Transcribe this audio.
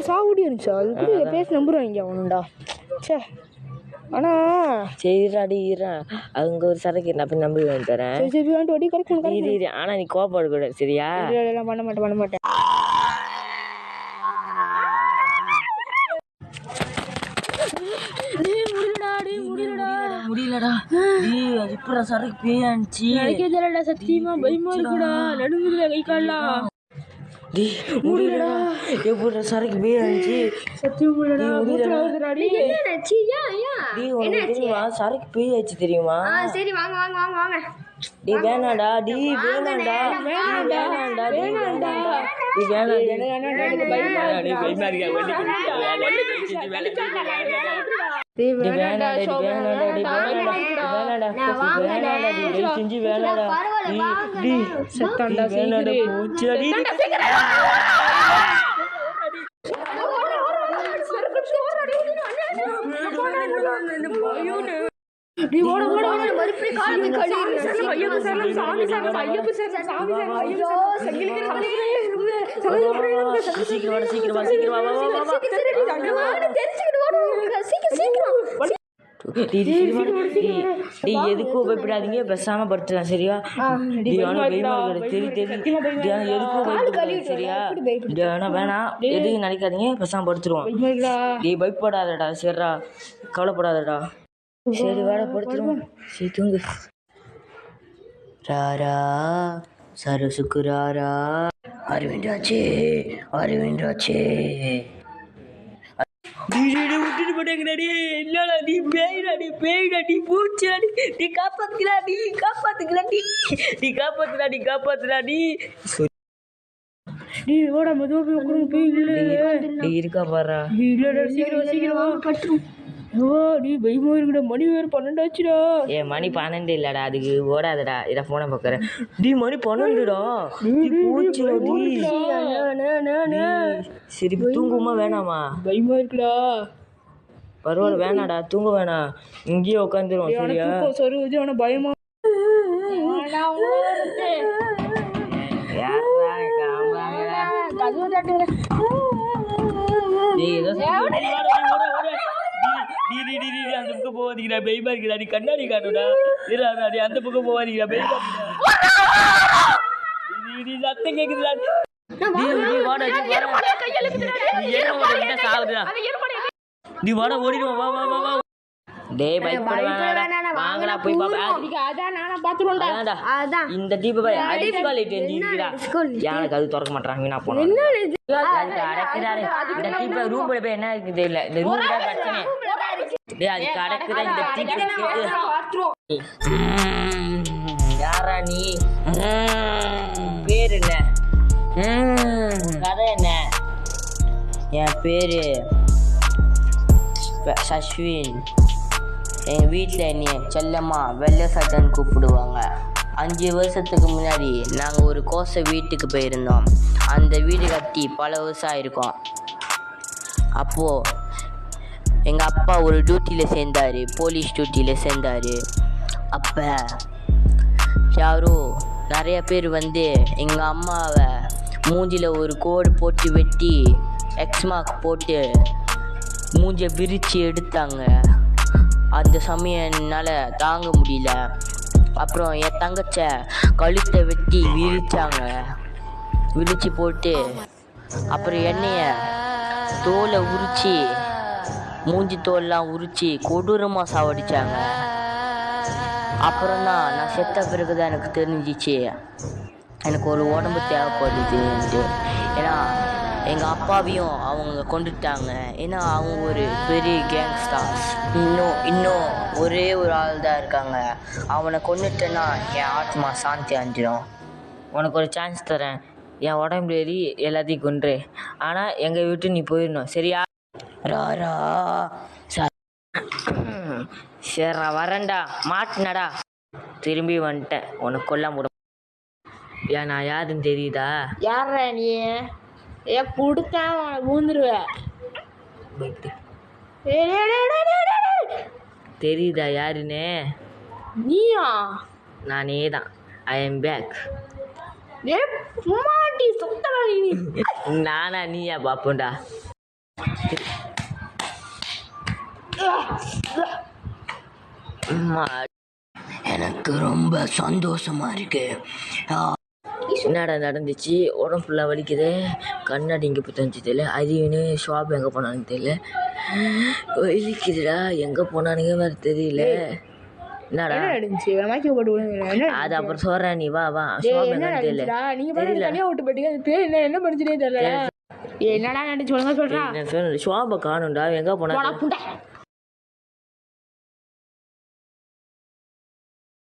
சாகுடி இருந்துச்சா அது கூட பேசி நம்புறாங்க அவனுண்டா. சே ஆனா சரிடாடி இருறேன் அங்க ஒரு சரக்கு நான் போய் நம்பி வாங்கி தரேன். சரி வாங்கிட்டு வடி கிடைக்கும். ஆனா நீ கோவப்படக்கூடாது சரியா? பண்ண மாட்டேன். முடியலடா அது இப்ப சரக்கு பேயாச்சு. சத்தியமா பயமா இருக்குடா. நடுங்குதுல கை கால்லாம். முடியலடா எப்படி சரக்கு பேயாச்சு. சரக்கு பேயாச்சு தெரியுமா? சரி வாங்க வாங்க வாங்க வாங்க. டி வேணாடா டி வேணாடா வேணாடா டி வேணாடா டி எதுக்கும் பயப்படாதீங்க பேசாம படுத்துலாம் சரியா? சரியா வேணாம் எதுவும் நினைக்காதீங்க பேசாம படுத்துருவோம். நீ பயப்படாதடா சரிடா கவலைப்படாதடா. சரி வேட படுத்துருவோம். சரி தூங்கு. ராரா சரசுக்குராரா அரவிந்தாச்சே அரவிந்தாச்சே விட்டுட்டு போட்டேங்கடாடி. இல்லடா நீ பேய்டாடி பேய்டாடி பூச்சாடி நீ காப்பாத்துக்கலாடி காப்பாத்துக்கலாடி நீ காப்பாத்துடாடி காப்பாத்துடாடி. இருக்கா பாரா நீ பயமா இருக்குடா. மணி வேறு 12 ஆச்சுடா. மணி 12 இல்லடா அதுக்கு ஓடாதடா. இதை போனை பார்க்கறேன். டி மணி 12டா. சரி தூங்குமா வேணாமா? பயமா இருக்குடா. பரவாயில்ல வேணாடா தூங்க வேணாம் இங்கேயே உட்காந்துருவோம் சரியா? சரி அவன பயமா அந்த பக்கம் போவாதீங்கடா பயமா இருக்குடா. நீ கண்ணாடி காட்டுடா அந்த பக்கம் போவாதீங்கடா பயமா நீ சத்தம் கேக்குதுடா. நீ வாடா ஓடிடுவா வா வா வா வா. டேய் பயப்பட வேணாம் வாங்கடா போய் பாப்பா. இந்த டீப் பாய் அடிஸ்காலிட்டி இருக்குடா. யாருக்கு அது திறக்க மாட்டாங்க வீணா போனா. அடக்குறாரு இந்த டீப் ரூம்ல போய் என்ன இருக்குது தெரியல. இந்த ரூம் தான் பிரச்சனை. டேய் அது அடக்குற இந்த டீப் யாரா நீ? பேர் என்ன? கதை என்ன? என் பேரு சஸ்வின். எங்கள் வீட்டில் என்னைய செல்லம்மா வெள்ளை சட்டன் கூப்பிடுவாங்க. 5 வருஷத்துக்கு முன்னாடி நாங்கள் ஒரு கோசை வீட்டுக்கு போயிருந்தோம். அந்த வீடு கட்டி பல வருஷம் ஆயிருக்கோம். அப்போது எங்கள் அப்பா ஒரு டியூட்டியில் சேர்ந்தார், போலீஸ் டியூட்டியில் சேர்ந்தார். அப்போ யாரோ நிறைய பேர் வந்து எங்கள் அம்மாவை மூஞ்சியில் ஒரு கோடு போட்டு வெட்டி எக்ஸ்மார்க் போட்டு மூஞ்சியை விரித்து எடுத்தாங்க. அந்த சமயம் என்னால் தாங்க முடியல. அப்புறம் என் தங்கச்சை கழுத்தை வெட்டி விரிச்சு போட்டு அப்புறம் எண்ணெயை தோலை உரித்து மூஞ்சி தோல்லாம் உரித்து கொடூரமாக சாவடித்தாங்க. அப்புறம் தான் நான் செத்த பிறகு தான் எனக்கு தெரிஞ்சிச்சு எனக்கு ஒரு உடம்பு தேவைப்படுதுன்ட்டு. ஏன்னா எங்கள் அப்பாவையும் அவங்க கொண்டுட்டாங்க. ஏன்னா அவங்க ஒரு பெரிய கேங்ஸ்டார்ஸ். இன்னும் ஒரே ஒரு ஆள் தான் இருக்காங்க. அவனை கொண்டுட்டேன்னா என் ஆத்மா சாந்தி அடைஞ்சிடும். உனக்கு ஒரு சான்ஸ் தரேன். என் உடம்புல ஏறி எல்லாத்தையும் கொன்று. ஆனால் எங்கள் விட்டு நீ போயிடணும் சரியா? ராரா சரிடா வரேன்டா மாட்டினடா. திரும்பி வந்துட்டேன் உனக்கு கொல்ல முடியும். ஏன் நான் யாருன்னு தெரியுதா? யாரா நீ? கொடுத்தா ஊந்துருவேன். தெரியுதா யாருன்னு? நீயா? நானே தான். I am back. நானா நீயா பாப்போண்டா. எனக்கு ரொம்ப சந்தோஷமா இருக்கு. என்னடா நடந்துச்சு? உடம்பு ஃபுல்லாக வலிக்குது. கண்ணாடி இங்கே போய் தெரிஞ்சதில்ல. அரியனு ஷாப் எங்கே போனான்னு தெரியல. வலிக்குதுடா. எங்கே போனானுங்க வேறு தெரியல. என்னடா நடந்துச்சு? மயக்கம் போட்டு விழுந்தீங்களா? அது அப்புறம் சொல்கிறேன், நீ வா வா. ஷாப் எங்கன்னு தெரியல. நீங்க தனியா விட்டு போயிட்டீங்க. என்ன பண்ணுச்சுனே தெரியல. என்னடா நடந்துச்சு? ஒழுங்கா சொல்றா. ஷாப்பை காணும்டா. எங்கே போனா?